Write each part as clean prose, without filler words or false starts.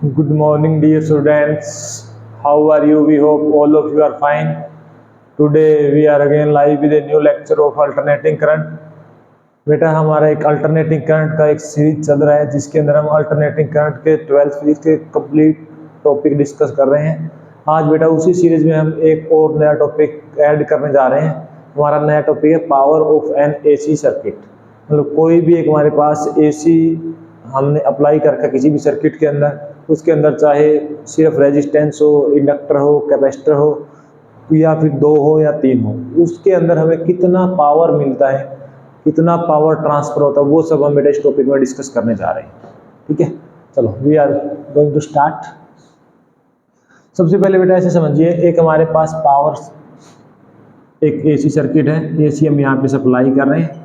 Good morning, dear students. How are you? We hope all of you are fine. Today we are again live with a new lecture of alternating current. बेटा हमारा एक alternating current का एक series चल रहा है जिसके अंदर हम अल्टरनेटिंग करंट के 12th फिजिक्स के कंप्लीट टॉपिक डिस्कस कर रहे हैं। आज बेटा उसी सीरीज में हम एक और नया टॉपिक ऐड करने जा रहे हैं। हमारा नया टॉपिक है power of N AC circuit. मतलब कोई भी एक हमारे पास एसी हमने अप्लाई करके किसी भी सर्किट के अंदर, उसके अंदर चाहे सिर्फ रेजिस्टेंस हो, इंडक्टर हो, कैपेसिटर हो या फिर 2 हो या 3 हो, उसके अंदर हमें कितना पावर मिलता है, कितना पावर ट्रांसफर होता है, वो सब हम बेटा इस टॉपिक में डिस्कस करने जा रहे हैं। ठीक है, चलो we are going to start. सबसे पहले बेटा ऐसे समझिए, एक हमारे पास पावर एक एसी सर्किट है, एसी हम यहाँ पे सप्लाई कर रहे हैं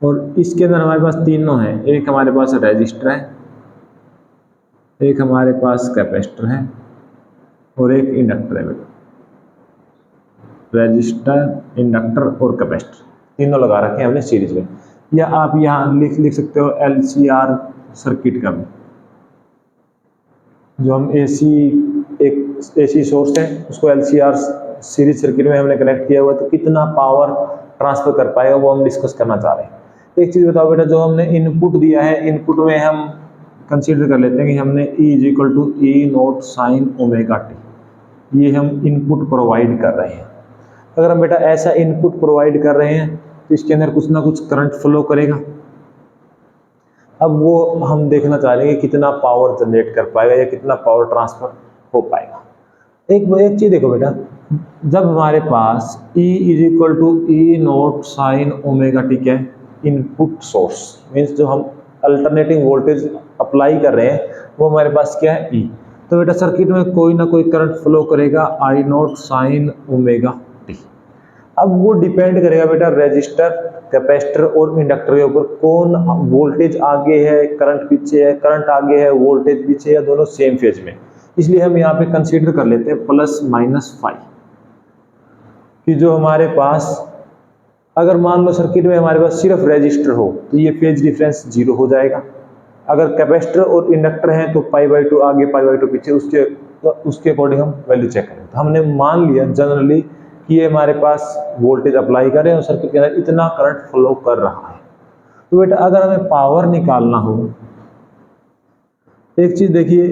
और इसके अंदर हमारे पास तीनों है। एक हमारे पास रेजिस्टर है, एक हमारे पास कैपेसिटर है और एक इंडक्टर है। बेटा रेजिस्टर, इंडक्टर और कैपेसिटर तीनों लगा रखे हैं हमने सीरीज में, या आप यहाँ लिख सकते हो LCR सर्किट का भी। जो हम एक एसी सोर्स है उसको LCR सीरीज सर्किट में हमने कनेक्ट किया हुआ है, तो कितना पावर ट्रांसफर कर पाएगा वो हम डिस्कस करना चाह रहे हैं। एक चीज़ बताओ बेटा, जो हमने इनपुट दिया है, इनपुट में हम कंसीडर कर लेते हैं कि हमने E = E0 sin omega T, ये हम इनपुट प्रोवाइड कर रहे हैं। अगर हम बेटा ऐसा इनपुट प्रोवाइड कर रहे हैं तो इसके अंदर कुछ ना कुछ करंट फ्लो करेगा। अब वो हम देखना चाह रहे हैं कि कितना पावर जनरेट कर पाएगा या कितना पावर ट्रांसफर हो पाएगा। एक चीज़ देखो बेटा, जब हमारे पास E = E0 sin omega T क्या है, इनपुट सोर्स मीन्स जो हम अल्टरनेटिंग वोल्टेज अप्लाई कर रहे हैं वो हमारे पास क्या है, E। तो बेटा सर्किट में कोई ना कोई करंट फ्लो करेगा I0 sin ओमेगा टी। अब वो डिपेंड करेगा बेटा रेजिस्टर, कैपेसिटर और इंडक्टर के ऊपर, कौन वोल्टेज आगे है, करंट पीछे है, करंट आगे है, वोल्टेज पीछे है, दोनों सेम फेज में। इसलिए हम यहाँ पे कंसीडर कर लेते हैं ±5 कि जो हमारे पास, अगर मान लो सर्किट में हमारे पास सिर्फ रेजिस्टर हो तो ये फेज डिफरेंस 0 हो जाएगा। अगर कैपेसिटर और इंडक्टर हैं तो π/2 आगे π/2 पीछे, उसके अकॉर्डिंग हम वैल्यू चेक करें। तो हमने मान लिया जनरली कि ये हमारे पास वोल्टेज अप्लाई करें और सर्किट के अंदर इतना करंट फ्लो कर रहा है। तो बेटा अगर हमें पावर निकालना हो, एक चीज देखिए,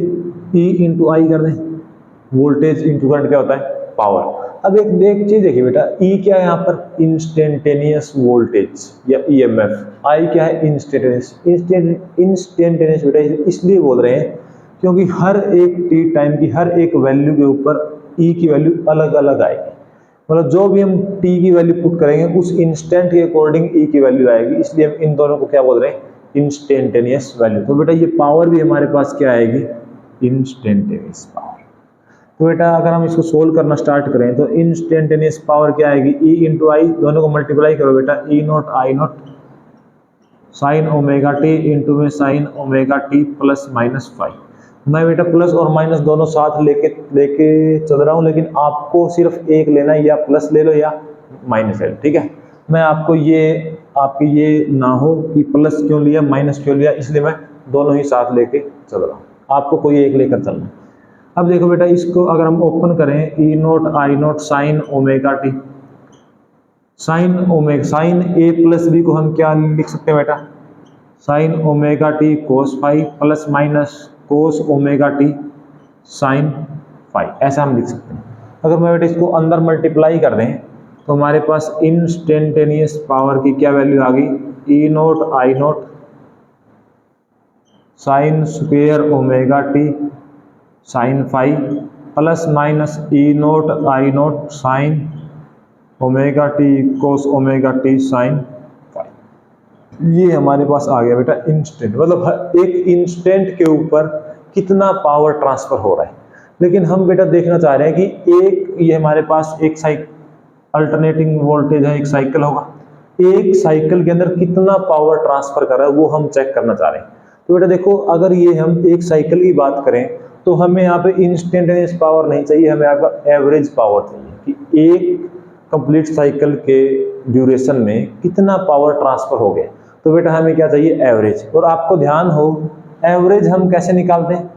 E × I कर दें, वोल्टेज इंटू करंट क्या होता है, पावर। अब एक चीज देखिए बेटा, E क्या है यहाँ पर, इंस्टेंटेनियस वोल्टेज या EMF, I क्या है, इंस्टेंटेनियस बेटा इसलिए बोल रहे हैं क्योंकि हर एक टी टाइम की हर एक वैल्यू के ऊपर E की वैल्यू अलग अलग आएगी। मतलब जो भी हम T की वैल्यू पुट करेंगे उस इंस्टेंट के अकॉर्डिंग E की वैल्यू आएगी, इसलिए हम इन दोनों को क्या बोल रहे हैं, इंस्टेंटेनियस वैल्यू। तो बेटा ये पावर भी हमारे पास क्या आएगी, इंस्टेंटेनियस पावर। तो बेटा अगर हम इसको सोल्व करना स्टार्ट करें तो इंस्टेंटेनियस पावर क्या आएगी, E × I, दोनों को मल्टीप्लाई करो बेटा, E0 I0 sin omega T into में sin ओमेगा टी ±5। मैं बेटा प्लस और माइनस दोनों साथ लेके चल रहा हूँ, लेकिन आपको सिर्फ एक लेना है, या प्लस ले लो या माइनस ले लो। ठीक है, मैं आपको आपकी ये ना हो कि प्लस क्यों लिया माइनस क्यों लिया, इसलिए मैं दोनों ही साथ लेके चल रहा हूँ, आपको कोई एक लेकर चलना। अब देखो बेटा, इसको अगर हम ओपन करें, E0 I0 sin omega t, sine A + B को हम क्या लिख सकते हैं बेटा, sine omega t cos phi plus minus cos omega t sine phi, ऐसा हम लिख सकते हैं। अगर मैं बेटा इसको अंदर मल्टीप्लाई कर दें तो हमारे पास इंस्टेंटेनियस पावर की क्या वैल्यू आ गई, E0 I0 sine square omega t sine phi plus minus E0 I0 sine omega t cos omega t sine phi. ये हमारे पास आ गया बेटा इंस्टेंट, मतलब एक इंस्टेंट के ऊपर कितना पावर ट्रांसफर हो रहा है। लेकिन हम बेटा देखना चाह रहे हैं कि ये हमारे पास एक अल्टरनेटिंग वोल्टेज है, एक साइकिल होगा, एक साइकिल के अंदर कितना पावर ट्रांसफर कर रहा है वो हम चेक करना चाह रहे हैं। तो बेटा देखो, अगर ये हम एक साइकिल की बात करें तो हमें यहाँ पे इंस्टेंटेनियस पावर नहीं चाहिए, हमें यहाँ पर एवरेज पावर चाहिए कि एक कंप्लीट साइकिल के ड्यूरेशन में कितना पावर ट्रांसफर हो गया। तो बेटा हमें क्या चाहिए, एवरेज। और आपको ध्यान हो, एवरेज हम कैसे निकालते हैं,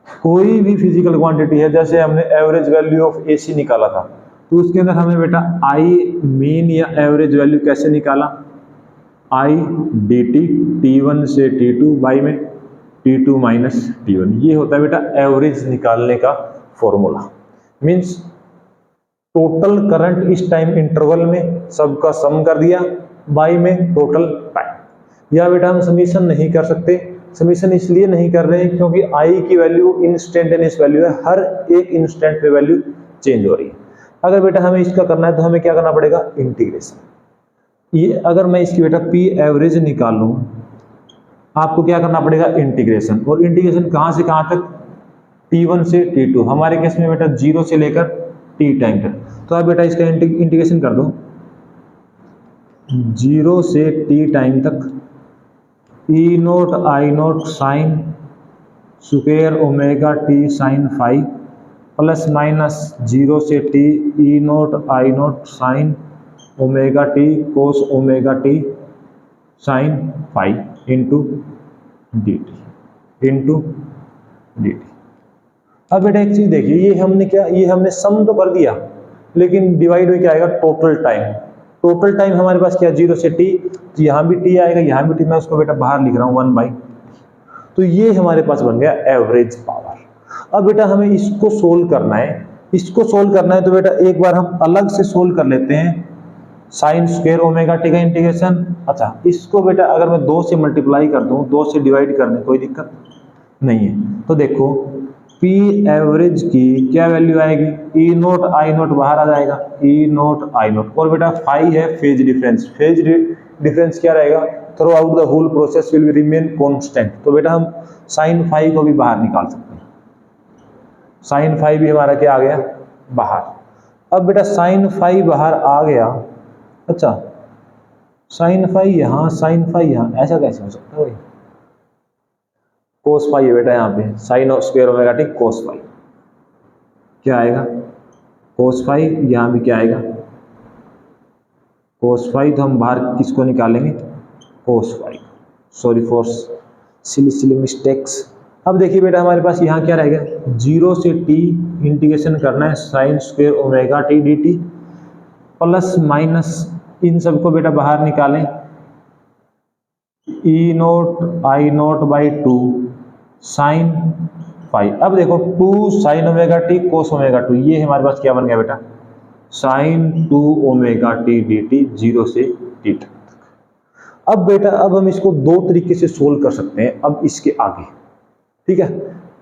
कोई भी फिजिकल क्वांटिटी है, जैसे हमने एवरेज वैल्यू ऑफ AC निकाला था, तो उसके अंदर हमें बेटा आई मीन या एवरेज वैल्यू कैसे निकाला, I dt T1 से T2 बाई में T2 माइनस T1, ये होता है बेटा एवरेज निकालने का फॉर्मूला। मीन्स टोटल करंट इस टाइम इंटरवल में सबका सम कर दिया बाई में टोटल टाइम। या बेटा हम समीशन नहीं कर सकते, समीशन इसलिए नहीं कर रहे हैं क्योंकि आई की वैल्यू इंस्टेंटेनियस वैल्यू है, हर एक इंस्टेंट पे वैल्यू चेंज हो रही है। अगर बेटा हमें इसका करना है तो हमें क्या करना पड़ेगा, इंटीग्रेशन। ये अगर मैं इसकी बेटा पी एवरेज निकालूं, आपको क्या करना पड़ेगा, इंटीग्रेशन। और इंटीग्रेशन कहां से कहां तक, T1 से T2, हमारे केस में बेटा 0 से लेकर T टाइम तक। तो आप बेटा इसका इंटीग्रेशन कर दो 0 से T टाइम तक, E naught I naught sine square omega t sine phi plus minus 0 से T E naught I naught sine omega t cos omega t sine phi into d t. अब बेटा एक चीज देखिए, ये हमने क्या, ये हमने सम तो कर दिया, लेकिन डिवाइड में क्या आएगा, टोटल टाइम। टोटल टाइम हमारे पास क्या, 0 से T, तो यहाँ भी T आएगा, यहाँ भी T, मैं उसको बेटा बाहर लिख रहा हूँ 1/, तो ये हमारे पास बन गया एवरेज पावर। अब बेटा हमें इसको सोल्व करना है, इसको सोल्व करना है तो बेटा एक बार हम अलग से सोल्व कर लेते हैं, साइन स्क्वायर ओमेगा टी का इंटीग्रेशन। अच्छा, इसको बेटा अगर मैं 2 से मल्टीप्लाई कर दूं, 2 से डिवाइड कर दें, कोई दिक्कत नहीं है। तो देखो पी एवरेज की क्या वैल्यू आएगी, ई नोट आई नोट बाहर आ जाएगा, ई नोट आई नोट, और बेटा फाई है फेज डिफरेंस। फेज डिफरेंस क्या रहेगा, throughout the whole process will remain constant. तो बेटा हम साइन फाई को भी बाहर निकाल सकते हैं, साइन फाई भी हमारा क्या आ गया बाहर। अब बेटा साइन फाई बाहर आ गया, अच्छा साइन फाई यहाँ, साइन फाई यहाँ, ऐसा कैसे हो सकता है भाई, कोस फाई है बेटा यहाँ पे, sine square omega t cos phi, क्या आएगा कोस फाई, यहाँ भी क्या आएगा कोस फाई, तो हम बाहर किसको निकालेंगे, cos phi. Sorry for silly mistakes. अब देखिए बेटा हमारे पास यहाँ क्या रहेगा, 0 से T इंटीग्रेशन करना है sine square omega t d t plus minus, इन सबको बेटा बाहर निकालें, E naught I naught by 2 sine phi. अब देखो 2 sine omega t cos omega 2, ये हमारे पास क्या बन गया बेटा, sine 2 omega t d t 0 से टी तक। अब बेटा अब हम इसको 2 तरीके से सोल्व कर सकते हैं, अब इसके आगे, ठीक है।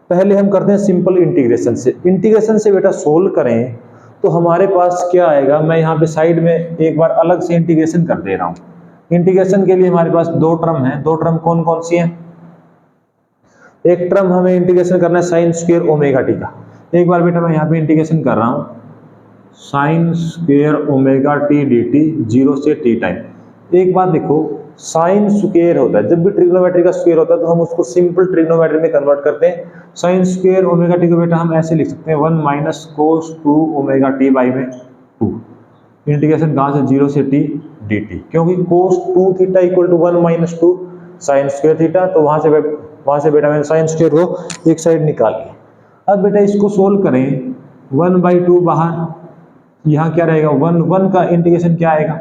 पहले हम करते हैं सिंपल इंटीग्रेशन से। इंटीग्रेशन से बेटा सोल्व करें तो हमारे पास क्या आएगा, मैं यहाँ पे साइड में एक बार अलग से इंटीग्रेशन कर दे रहा हूँ। इंटीग्रेशन के लिए हमारे पास 2 टर्म है, 2 टर्म कौन कौन सी हैं, एक टर्म हमें इंटीग्रेशन करना है साइन स्क्वायर ओमेगा टी का। एक बार बेटा मैं यहाँ पे इंटीग्रेशन कर रहा हूँ, sign square omega t d t 0 से टी टाइम। एक बात देखो, साइन स्क्वायर होता है, जब भी ट्रिग्नोमेट्री का स्क्वायर होता है तो हम उसको सिंपल ट्रिग्नोमेट्री में कन्वर्ट करते हैं। साइन स्क्वायर ओमेगा टी को बेटा हम ऐसे लिख सकते हैं 1 minus cos 2 omega T by में 2। इंटीग्रेशन कहाँ से, 0 से टी डी टी, क्योंकि cos 2 theta equal to 1 minus 2 sine square theta, तो वहाँ से बेटा मैंने साइन स्क्वायर को एक साइड निकाल लिया। अब बेटा इसको सोल्व करें, 1/2 बाहर, यहाँ क्या रहेगा 1 का इंटीग्रेशन क्या आएगा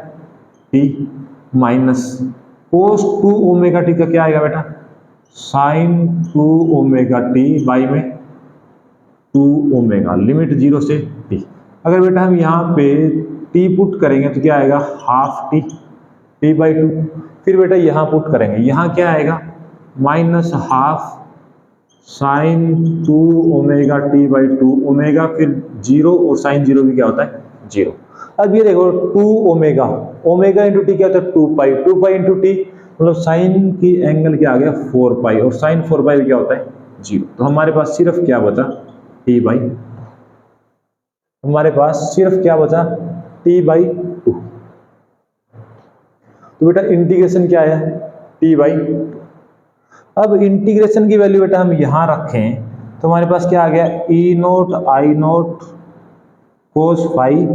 T minus cos 2 omega T का क्या आएगा बेटा, साइन 2 ओमेगा टी बाई में 2 ओमेगा, लिमिट 0 से टी। अगर बेटा हम यहाँ पे टी पुट करेंगे तो क्या आएगा, हाफ टी बाई 2। फिर बेटा यहाँ पुट करेंगे, यहाँ क्या आएगा minus half sine 2 omega T by 2 omega, फिर 0, और साइन 0 भी क्या होता है 0। अब ये देखो 2 ओमेगा, ओमेगा इंटू टी क्या होता है 2 पाई इंटू टी, मतलब साइन की एंगल क्या आ गया 4 पाई, और साइन 4 पाई क्या होता है 0। तो हमारे पास सिर्फ क्या बचा टी बाई, हमारे पास सिर्फ क्या बचा टी बाई 2। तो बेटा इंटीग्रेशन क्या है टी बाई 2। अब इंटीग्रेशन की वैल्यू बेटा हम यहां रखें तो हमारे पास क्या आ गया, E naught I naught cos phi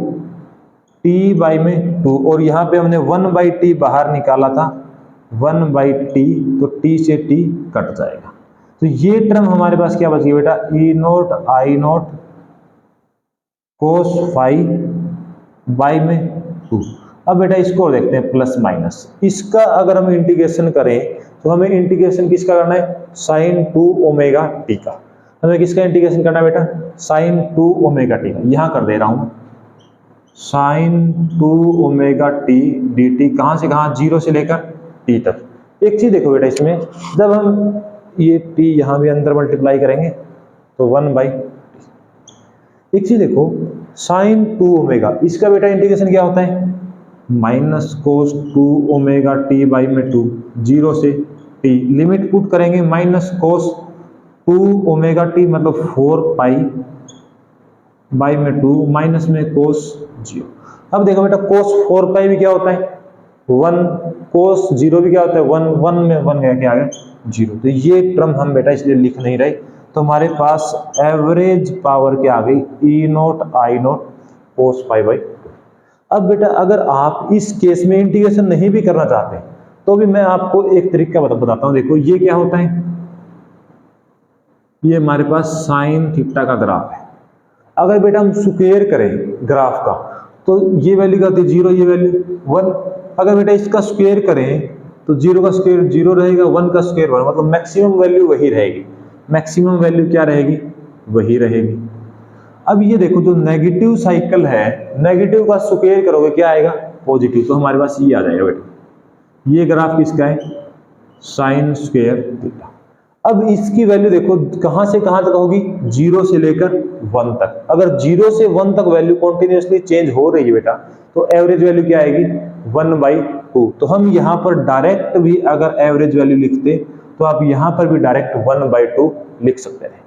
t by में 2, और यहाँ पे हमने 1/t बाहर निकाला था, 1/t, तो t से t कट जाएगा। तो ये टर्म हमारे पास क्या बच गया बेटा, E naught I naught cos phi by में 2। अब बेटा इसको देखते हैं प्लस माइनस, इसका अगर हम इंटीग्रेशन करें तो हमें इंटीग्रेशन किसका करना है, साइन 2 ओमेगा टी का। हमें किसका इंटीग्रेशन करना है बेटा, साइन 2 ओमेगा टी का। यहां कर दे रहा हूं sine 2 omega t d t, कहां से कहां, 0 से लेकर टी तक। एक चीज देखो बेटा, इसमें जब हम ये टी यहां भी अंदर मल्टीप्लाई करेंगे तो 1 बाई, एक चीज देखो साइन 2 ओमेगा, इसका बेटा इंटीग्रेशन क्या होता है, minus cos 2 omega T by में 2, 0 से टी, लिमिट पुट करेंगे माइनस कोस 2 ओमेगा टी मतलब 4 पाई बाई में 2 माइनस में कोस 0। अब देखो बेटा कोस 4 पाई भी क्या होता है 1, कोस 0 भी क्या होता है 1, 1 में 1 गया क्या आ गया 0। तो ये टर्म हम बेटा इसलिए लिख नहीं रहे, तो हमारे पास एवरेज पावर क्या आ गई, E naught I naught cos pi by. अब बेटा अगर आप इस केस में इंटीग्रेशन नहीं भी करना चाहते तो भी मैं आपको एक तरीका बताता हूं। देखो ये क्या होता है, ये हमारे पास साइन थीटा का ग्राफ है। अगर बेटा हम स्क्वायर करें ग्राफ का तो ये वैल्यू क्या होती है 0, ये वैल्यू 1। अगर बेटा इसका स्क्वायर करें तो 0 का स्क्वायर 0 रहेगा, 1 का स्क्वायर 1, मतलब मैक्सिमम वैल्यू वही रहेगी। मैक्सिमम वैल्यू क्या रहेगी, वही रहेगी। अब ये देखो जो नेगेटिव साइकिल है, नेगेटिव का स्क्वायर करोगे क्या आएगा, पॉजिटिव। तो हमारे पास ये आ जाएगा बेटा, ये ग्राफ किसका है, साइन स्क्वायर थीटा। अब इसकी वैल्यू देखो कहां से कहां तक होगी, 0 से लेकर 1 तक। अगर 0 से 1 तक वैल्यू कंटिन्यूअसली चेंज हो रही है बेटा तो एवरेज वैल्यू क्या आएगी 1/2। तो हम यहां पर डायरेक्ट भी अगर एवरेज वैल्यू लिखते तो आप यहां पर भी डायरेक्ट 1/2 लिख सकते हैं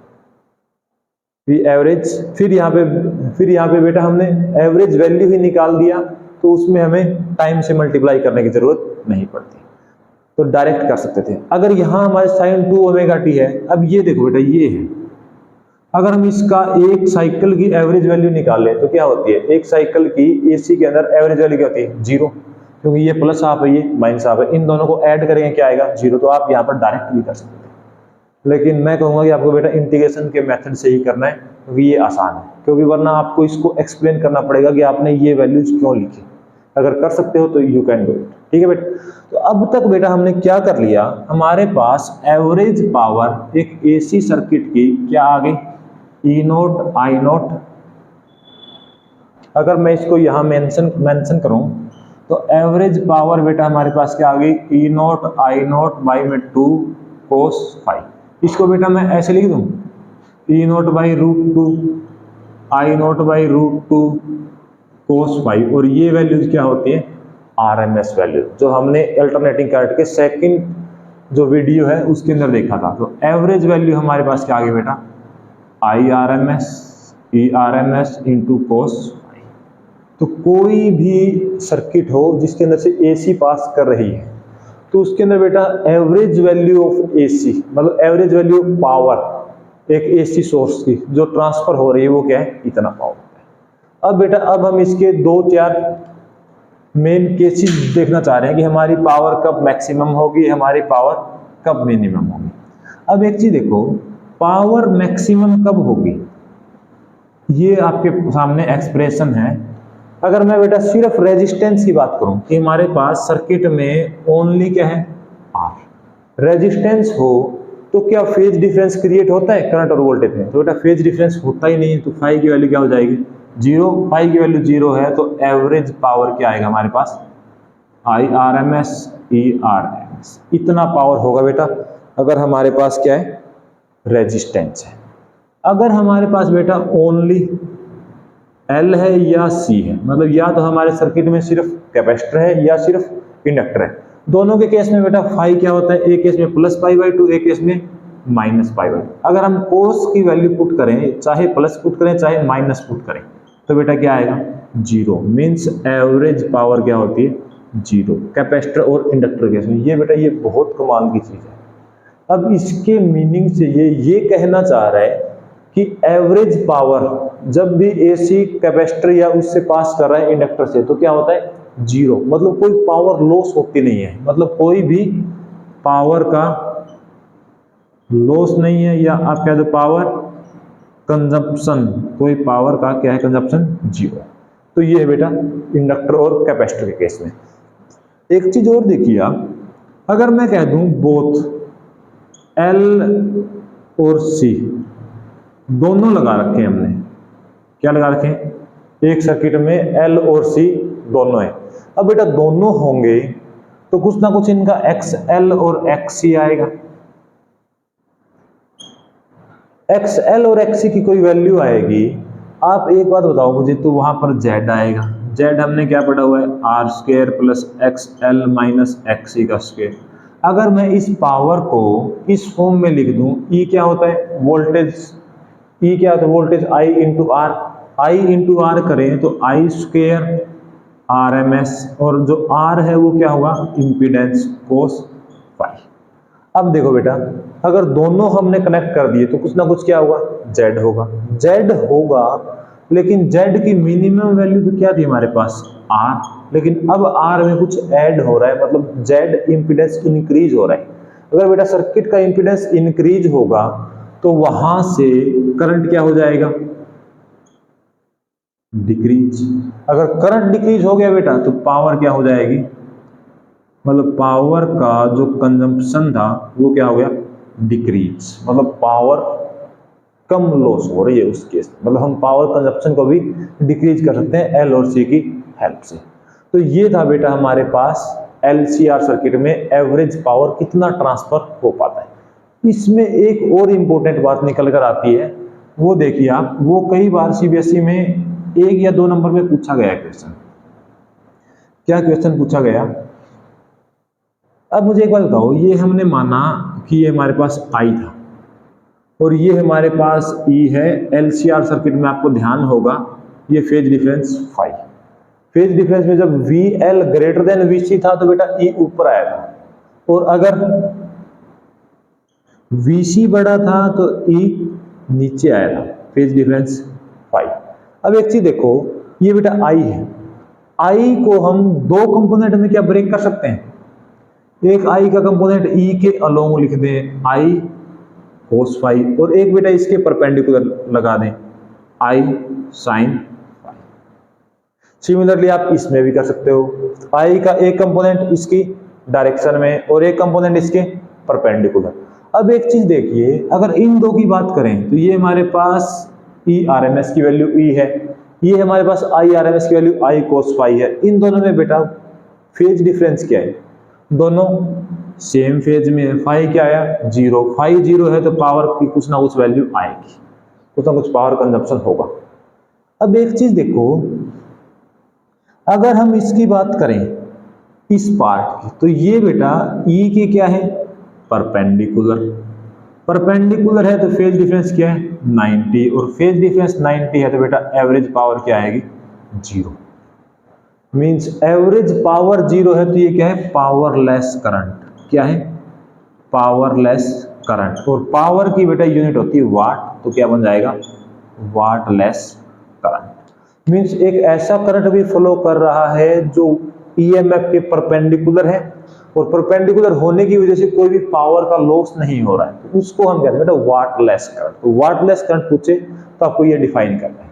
एवरेज। फिर यहाँ पे बेटा हमने एवरेज वैल्यू ही निकाल दिया तो उसमें हमें टाइम से मल्टीप्लाई करने की जरूरत नहीं पड़ती, तो डायरेक्ट कर सकते थे। अगर यहाँ हमारे साइन 2 ओमेगा टी है, अब ये देखो बेटा ये है, अगर हम इसका एक साइकिल की एवरेज वैल्यू निकाल लें तो क्या होती है, एक साइकिल की एसी के अंदर एवरेज वैल्यू क्या होती है 0, क्योंकि ये प्लस हाफ है ये माइनस हाफ है, इन दोनों को ऐड करेंगे क्या आएगा 0। तो आप यहाँ पर डायरेक्ट भी कर सकते थे, लेकिन मैं कहूंगा कि आपको बेटा इंटीग्रेशन के मेथड से ही करना है क्योंकि ये आसान है, क्योंकि वरना आपको इसको एक्सप्लेन करना पड़ेगा कि आपने ये वैल्यूज क्यों लिखी। अगर कर सकते हो तो यू कैन डू इट, ठीक है बेटा। तो अब तक बेटा हमने क्या कर लिया, हमारे पास एवरेज पावर एक एसी सर्किट की क्या आ गई, ई नोट आई नोट। अगर मैं इसको यहां मेंशन करूं तो एवरेज पावर बेटा हमारे पास क्या आ गई, E naught I naught by में 2 कोस फाई। इसको बेटा मैं ऐसे लिख दूं, E naught by √2 I naught by √2 cos phi. और ये वैल्यूज क्या होती है, आरएमएस वैल्यू, जो हमने अल्टरनेटिंग करंट के सेकंड जो वीडियो है उसके अंदर देखा था। तो एवरेज वैल्यू हमारे पास क्या आ गई बेटा, I R M S E R M S into cos. तो कोई भी सर्किट हो जिसके अंदर से एसी पास कर रही है तो उसके अंदर बेटा एवरेज वैल्यू ऑफ एसी मतलब एवरेज वैल्यू ऑफ पावर एक एसी सोर्स की जो ट्रांसफर हो रही है वो क्या है, इतना पावर है। अब बेटा अब हम इसके 2-4 मेन केसेस देखना चाह रहे हैं कि हमारी पावर कब मैक्सिमम होगी, हमारी पावर कब मिनिमम होगी। अब एक चीज देखो, पावर मैक्सिमम कब होगी, ये आपके सामने एक्सप्रेशन है। अगर मैं बेटा सिर्फ रेजिस्टेंस की बात करूं कि हमारे पास सर्किट में ओनली क्या है आर, रेजिस्टेंस हो तो क्या फेज डिफरेंस क्रिएट होता है करंट और वोल्टेज में, तो बेटा फेज डिफरेंस होता ही नहीं है। तो फाई की वैल्यू क्या हो जाएगी 0, फाई की वैल्यू 0 है तो एवरेज पावर क्या आएगा हमारे पास, I R M S E R M S, इतना पावर होगा बेटा अगर हमारे पास क्या है रेजिस्टेंस है। अगर हमारे पास बेटा ओनली एल है या सी है, मतलब या तो हमारे सर्किट में सिर्फ कैपेसिटर है या सिर्फ इंडक्टर है, दोनों के केस में बेटा फाई क्या होता है, एक केस में प्लस पाई बाई 2, एक केस में माइनस पाई बाई। अगर हम कोस की वैल्यू पुट करें, चाहे प्लस पुट करें चाहे माइनस पुट करें, तो बेटा क्या आएगा 0, मीन्स एवरेज पावर क्या होती है 0 कैपेसिटर और इंडक्टर केस में। ये बेटा ये बहुत कमाल की चीज है। अब इसके मीनिंग से ये कहना चाह रहा है कि एवरेज पावर जब भी एसी कैपेसिटर या उससे पास कर रहा है इंडक्टर से तो क्या होता है 0, मतलब कोई पावर लॉस होती नहीं है, मतलब कोई भी पावर का लॉस नहीं है, या आप कह दो पावर कंजप्शन, कोई पावर का क्या है कंजप्शन जीरो। तो ये है बेटा इंडक्टर और कैपेसिटर के केस में। एक चीज और देखिए आप, अगर मैं कह दूं बोथ एल और सी दोनों लगा रखे हैं हमने, क्या लगा रखे हैं, एक सर्किट में एल और सी दोनों है। अब बेटा दोनों होंगे तो कुछ ना कुछ इनका एक्स एल और एक्स सी आएगा। एक्स एल और एक्स सी की कोई वैल्यू आएगी। आप एक बात बताओ मुझे, तो वहां पर जेड आएगा। जेड हमने क्या पढ़ा हुआ है, R square plus X L minus X C का स्क्वायर। अगर मैं इस पावर को इस फॉर्म में लिख दूं, ई क्या होता है वोल्टेज, ई क्या होता है voltage, I into R. I into R करें तो I square R M S, और जो आर है वो क्या होगा इम्पीडेंस कोस फाई। अब देखो बेटा, अगर दोनों हमने कनेक्ट कर दिए तो कुछ ना कुछ क्या होगा, जेड होगा। जेड होगा, लेकिन जेड की मिनिमम वैल्यू तो क्या थी हमारे पास, आर, लेकिन अब आर में कुछ ऐड हो रहा है, मतलब जेड इंपीडेंस इंक्रीज हो रहा है। अगर बेटा सर्किट का इंपीडेंस इंक्रीज होगा तो वहां से करंट क्या हो जाएगा, डिक्रीज। अगर करंट डिक्रीज हो गया बेटा तो पावर क्या हो जाएगी, मतलब पावर का जो कंजम्पशन था वो क्या हो गया, डिक्रीज, मतलब पावर कम लॉस हो रही है उस केस, मतलब हम पावर कंजप्शन को भी डिक्रीज कर सकते हैं एल और सी की हेल्प से। तो ये था बेटा हमारे पास एलसीआर सर्किट में एवरेज पावर कितना ट्रांसफर हो पाता है। इसमें एक और इंपॉर्टेंट बात निकल कर आती है, वो देखिए आप, वो कई बार सीबीएसई में 1 या 2 नंबर में पूछा गया क्वेश्चन। क्या क्वेश्चन पूछा गया, अब मुझे एक बात बताओ, ये हमने माना कि ये हमारे पास आई था और ये हमारे पास ई है। एलसीआर सर्किट में आपको ध्यान होगा ये phase difference phi. Phase difference में जब V L greater than V C था तो बेटा ई ऊपर आया था, और अगर वी सी बड़ा था तो ई नीचे आया था, फेज डिफरेंस फाई। अब एक चीज देखो, ये बेटा आई है, आई को हम 2 कंपोनेंट में क्या ब्रेक कर सकते हैं, एक आई का कंपोनेंट ई के अलोंग लिख दें आई कोस फाई, और एक बेटा इसके परपेंडिकुलर लगा दें आई साइन फाई। सिमिलरली आप इसमें भी कर सकते हो, आई का एक कंपोनेंट इसकी डायरेक्शन में और एक कंपोनेंट इसके परपेंडिकुलर। अब एक चीज देखिए, अगर इन दो की बात करें तो ये हमारे पास ई आर एम एस की वैल्यू ई है, ये हमारे पास आई आर एम एस की वैल्यू आई कोस फाई है। इन दोनों में बेटा फेज डिफरेंस क्या है, दोनों सेम फेज में है। फाई क्या आया, जीरो। फाई जीरो है तो पावर की कुछ ना कुछ वैल्यू आएगी, कुछ ना कुछ पावर कंजप्शन होगा। अब एक चीज देखो, अगर हम इसकी बात करें इस पार्ट की, तो ये बेटा ई के क्या है, परपेंडिकुलर। परपेंडिकुलर है तो फेज डिफरेंस क्या है 90, और फेज डिफरेंस 90 है तो बेटा एवरेज पावर क्या आएगी, zero. Means average power zero है तो ये क्या है, पावरलेस करंट। क्या है, पावरलेस करंट। और पावर की बेटा यूनिट होती है वाट, तो क्या बन जाएगा, वाटलेस करंट। मींस एक ऐसा करंट भी फ्लो कर रहा है जो ईएमएफ के परपेंडिकुलर है, और परपेंडिकुलर होने की वजह से कोई भी पावर का लॉस नहीं हो रहा है, तो उसको हम कहते हैं बेटा वाटलेस करंट। तो वाटलेस करंट पूछे तो आपको ये डिफाइन करना है।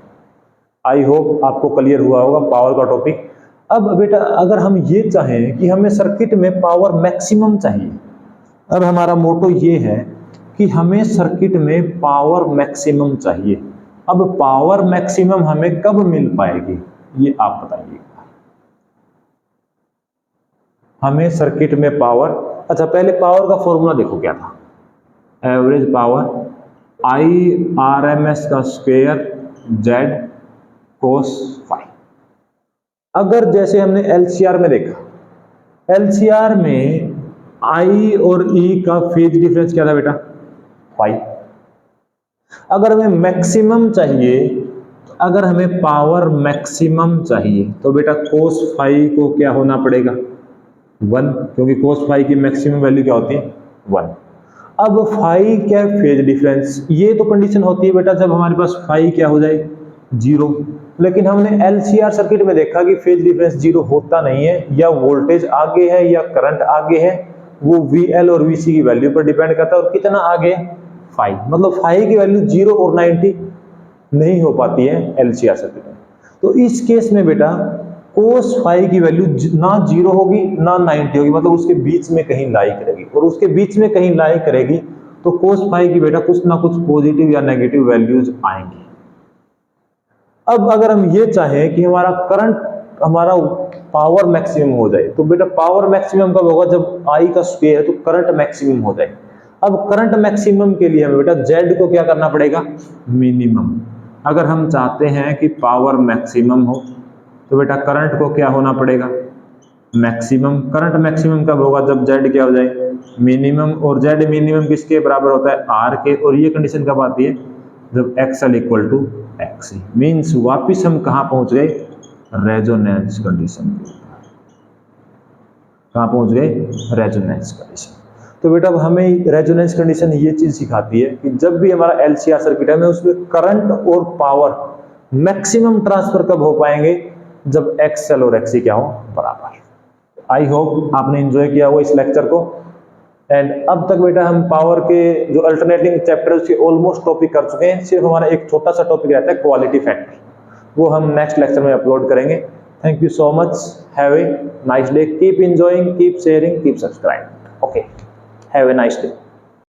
आई होप आपको क्लियर हुआ होगा पावर का टॉपिक। अब बेटा अगर हम ये चाहें कि हमें सर्किट में पावर मैक्सिमम चाहिए, अब हमारा मोटो ये है कि हमें सर्किट में पावर मैक्सिमम चाहिए। अब पावर मैक्सिमम हमें कब मिल पाएगी, ये आप बताइए। हमें सर्किट में पावर, अच्छा पहले पावर का फॉर्मूला देखो क्या था, average power I R M S का स्क्वायर जेड कोस फाई। अगर जैसे हमने एलसीआर में देखा, एलसीआर में आई और ई का फेज डिफरेंस क्या था बेटा, फाई। अगर हमें मैक्सिमम चाहिए, अगर हमें पावर मैक्सिमम चाहिए तो बेटा कोस फाई को क्या होना पड़ेगा, 1, क्योंकि कोस फाई की मैक्सिमम वैल्यू क्या होती है 1। अब फाई क्या फेज डिफरेंस, ये तो कंडीशन होती है बेटा जब हमारे पास फाई क्या हो जाए, जीरो। लेकिन हमने एलसीआर सर्किट में देखा कि फेज डिफरेंस जीरो होता नहीं है, या वोल्टेज आगे है या करंट आगे है, वो VL और VC की वैल्यू पर डिपेंड करता है, और कितना आगे 5, मतलब 5 की वैल्यू 0 और 90 नहीं हो पाती है LCR सर्किट में। तो इस केस में बेटा cos फाई की वैल्यू ना 0 होगी ना 90 होगी, मतलब उसके बीच में कहीं लाई करेगी, और उसके बीच में कहीं लाई करेगी तो cos फाई की बेटा कुछ ना कुछ पॉजिटिव या नेगेटिव वैल्यूज आएंगी। अब अगर हम ये चाहें कि हमारा पावर मैक्सिमम हो जाए, तो बेटा पावर मैक्सिमम कब होगा, जब आई का स्क्वायर है तो करंट मैक्सिमम हो जाए। अब करंट मैक्सिमम के लिए हमें बेटा जेड को क्या करना पड़ेगा, मिनिमम। अगर हम चाहते हैं कि पावर मैक्सिमम हो तो बेटा करंट को क्या होना पड़ेगा, मैक्सिमम। करंट मैक्सिमम कब होगा, जब जेड क्या हो जाए, मिनिमम। और जेड मिनिमम किसके बराबर होता है, आर के। और ये कंडीशन कब आती है, जब XL equal to XC. Means वापिस हम कहां पहुंच गए, रेजोनेंस कंडीशन। कहां पहुंच गए, रेजोनेंस कंडीशन। तो बेटा अब हमें रेजोनेंस कंडीशन ये चीज सिखाती है कि जब भी हमारा एलसीआर सर्किट है, हमें उसमें करंट और पावर मैक्सिमम ट्रांसफर कब हो पाएंगे, जब एक्सएल और एक्सी क्या हो, बराबर। आई होप आपने एंजॉय किया हो इस लेक्चर को। एंड अब तक बेटा हम पावर के जो अल्टरनेटिंग चैप्टर है उसके ऑलमोस्ट टॉपिक कर चुके हैं। सिर्फ हमारा एक छोटा सा टॉपिक रहता है क्वालिटी फैक्टर, वो हम नेक्स्ट लेक्चर में अपलोड करेंगे। Thank you so much, have a nice day, keep enjoying, keep sharing, keep subscribe. Okay, have a nice day.